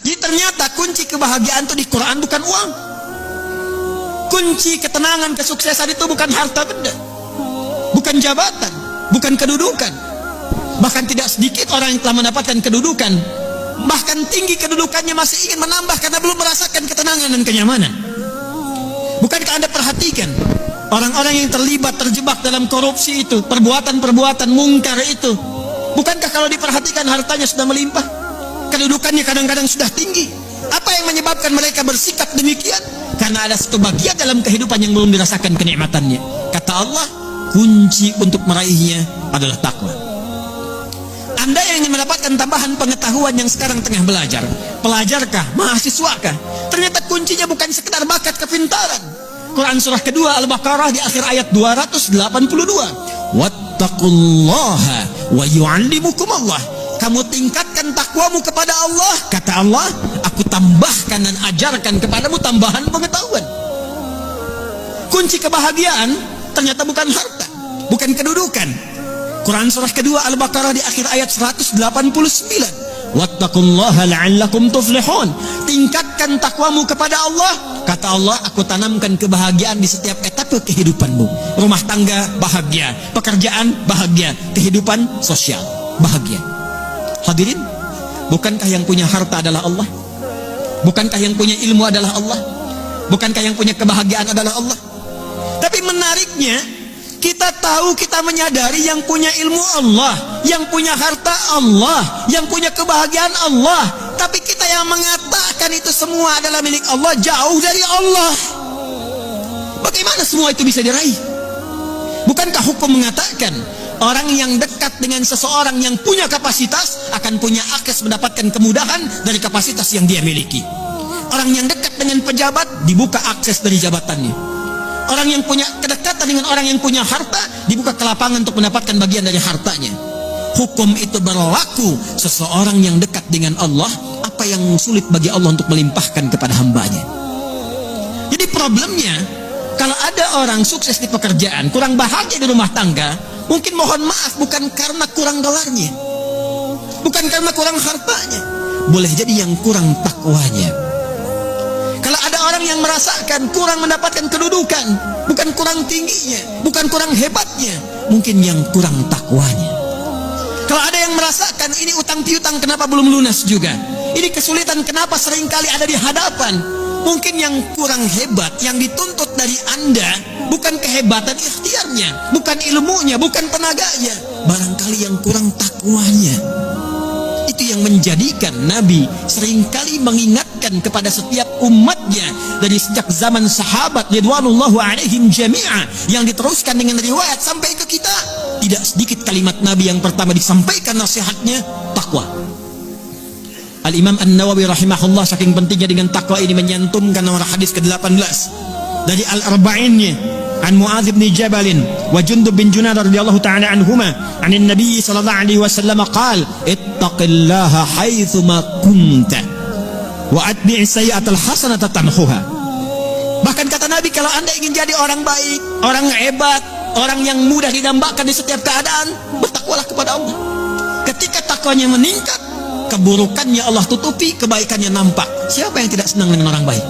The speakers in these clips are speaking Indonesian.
Jadi ternyata kunci kebahagiaan itu di Quran bukan uang. Kunci ketenangan, kesuksesan itu bukan harta benda, bukan jabatan, bukan kedudukan. Bahkan tidak sedikit orang yang telah mendapatkan kedudukan, bahkan tinggi kedudukannya, masih ingin menambah karena belum merasakan ketenangan dan kenyamanan. Bukankah Anda perhatikan orang-orang yang terjebak dalam korupsi itu, perbuatan-perbuatan mungkar itu, bukankah kalau diperhatikan hartanya sudah melimpah, kedudukannya kadang-kadang sudah tinggi? Apa yang menyebabkan mereka bersikap demikian? Karena ada satu bagian dalam kehidupan yang belum dirasakan kenikmatannya. Kata Allah, kunci untuk meraihnya adalah takwa. Anda yang ingin mendapatkan tambahan pengetahuan yang sekarang tengah belajar, pelajarkah, mahasiswakah? Ternyata kuncinya bukan sekedar bakat kepintaran. Quran surah kedua Al-Baqarah di akhir ayat 282. Wattaqullaha wa yu'allimukumullah. Kamu tingkatkan takwamu kepada Allah. Kata Allah, aku tambahkan dan ajarkan kepadamu tambahan pengetahuan. Kunci kebahagiaan ternyata bukan harta, bukan kedudukan. Quran surah kedua Al-Baqarah di akhir ayat 189. Wattaqullaha la'allakum tuflihun. Tingkatkan takwamu kepada Allah. Kata Allah, aku tanamkan kebahagiaan di setiap etape kehidupanmu. Rumah tangga bahagia, pekerjaan bahagia, kehidupan sosial bahagia. Hadirin, bukankah yang punya harta adalah Allah? Bukankah yang punya ilmu adalah Allah? Bukankah yang punya kebahagiaan adalah Allah? Tapi menariknya, kita tahu, kita menyadari yang punya ilmu Allah, yang punya harta Allah, yang punya kebahagiaan Allah. Tapi kita yang mengatakan itu semua adalah milik Allah, jauh dari Allah. Bagaimana semua itu bisa diraih? Bukankah hukum mengatakan orang yang dekat dengan seseorang yang punya kapasitas akan punya akses mendapatkan kemudahan dari kapasitas yang dia miliki? Orang yang dekat dengan pejabat dibuka akses dari jabatannya. Orang yang punya kedekatan dengan orang yang punya harta dibuka kelapangan untuk mendapatkan bagian dari hartanya. Hukum itu berlaku. Seseorang yang dekat dengan Allah, apa yang sulit bagi Allah untuk melimpahkan kepada hambanya. Jadi problemnya, kalau ada orang sukses di pekerjaan, kurang bahagia di rumah tangga, mungkin mohon maaf bukan karena kurang dolarnya, bukan karena kurang hartanya, boleh jadi yang kurang takwanya. Kalau ada orang yang merasakan kurang mendapatkan kedudukan, bukan kurang tingginya, bukan kurang hebatnya, mungkin yang kurang takwanya. Kalau ada yang merasakan ini utang piutang kenapa belum lunas juga, ini kesulitan kenapa seringkali ada di hadapan, mungkin yang kurang hebat, yang dituntut dari Anda bukan kehebatan ikhtiarnya, bukan ilmunya, bukan tenaganya, barangkali yang kurang takwanya. Itu yang menjadikan Nabi seringkali mengingatkan kepada setiap umatnya dari sejak zaman sahabat ridwanullahu alaihim jami'a, yang diteruskan dengan riwayat sampai ke kita. Tidak sedikit kalimat Nabi yang pertama disampaikan nasihatnya, takwa. Al-Imam An-Nawawi rahimahullah saking pentingnya dengan takwa ini menyantumkan nomor hadis ke-18 dari Al-Arba'innya an Mu'adz bin Jabal wa Jundub bin Junadar radhiyallahu ta'ala anhuma anin Nabi sallallahu alaihi wasallam qala ittaqillaha haitsu ma kunta wa atbi'is sayyi'atal hasanata tamhuha. Bahkan kata Nabi, kalau Anda ingin jadi orang baik, orang hebat, orang yang mudah didambakan di setiap keadaan, bertakwalah kepada Allah. Ketika takwanya meningkat, keburukannya Allah tutupi, kebaikannya nampak. Siapa yang tidak senang dengan orang baik?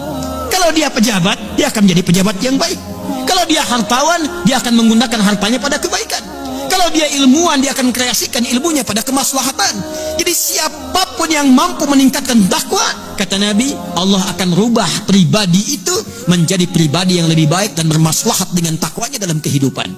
Kalau dia pejabat, dia akan menjadi pejabat yang baik. Kalau dia hartawan, dia akan menggunakan hartanya pada kebaikan. Kalau dia ilmuwan, dia akan kreasikan ilmunya pada kemaslahatan. Jadi siapapun yang mampu meningkatkan takwa, kata Nabi, Allah akan rubah pribadi itu menjadi pribadi yang lebih baik dan bermaslahat dengan takwanya dalam kehidupan.